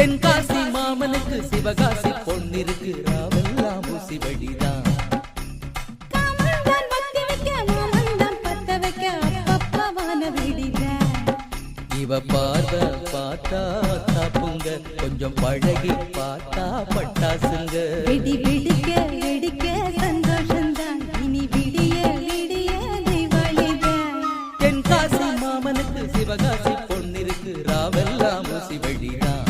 தென்காசி மாமனுக்கு சிவகாசி பொன்னிருக்கு ராவெல்லாம் ஊசி வடிதான். இவ பார்த்த பார்த்தா தாப்புங்க கொஞ்சம் பழகி பார்த்தா பட்டாசுங்க. வெடி வெடிக்க வெடிக்க சந்தோஷந்தான் இனி விடிய விடிய தீபாவளிதான். தென்காசி மாமனுக்கு சிவகாசி பொன்னிருக்கு ராவெல்லாம் ஊசி வடிதான்.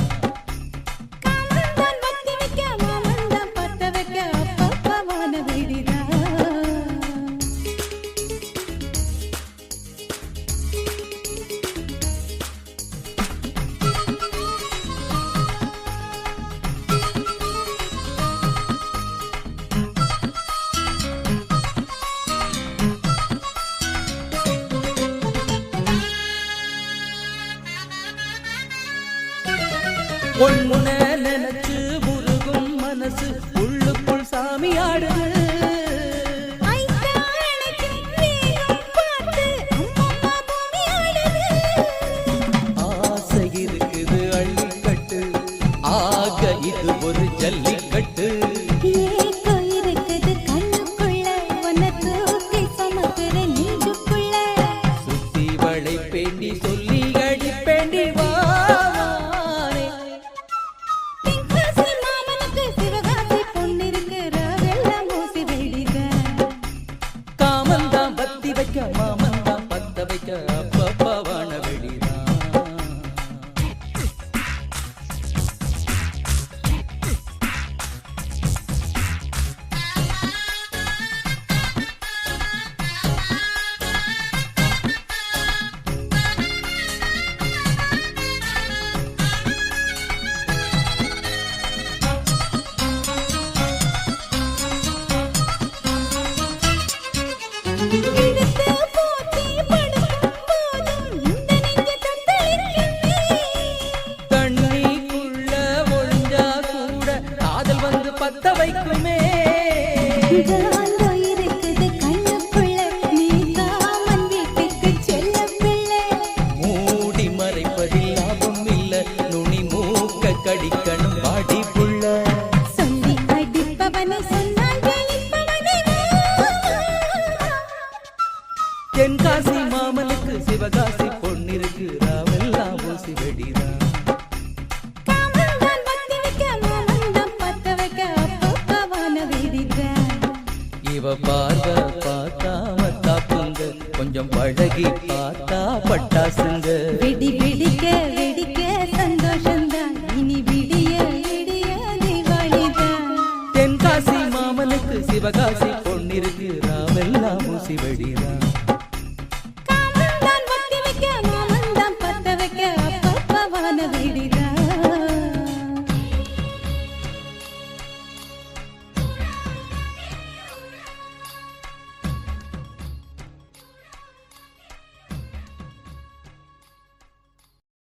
பொன்முன நினைச்சு முருகும் மனசு உள்ளுக்குள் சாமி ஆடுது. ஆசை இருக்குது அள்ளிக்கட்டு ஆக இது ஒரு ஜல்லிக்கட்டு. சுத்தி வளை பேண்டி சொல்லி அடி பேண்டி வா. மாமன்தான் பத்த வைக்க அப்பப்பாவான வெடிதான். பத்த வைக்குமே மூடி மறைப்பதில் லாபம் இல்ல நுனி மூக்க கடிக்கணும் வாடி புள்ள. சொல்லி அடிப்பவனை சொன்னால் தென்காசி மாமனுக்கு சிவகாசி பொன்னிருக்கு ராவெல்லாம் ஊசி வெடிதான். இவ பார்த்த பார்த்தாம தாப்புங்க கொஞ்சம் பழகி பார்த்தா பட்டாசுங்க. வெடி வெடிக்க வெடிக்க சந்தோஷந்தான் இனி விடிய விடிய தீபாவளிதான். தென்காசி மாமனுக்கு சிவகாசி பொன்னிருக்கு ராவெல்லாம் ஊசி வெடி.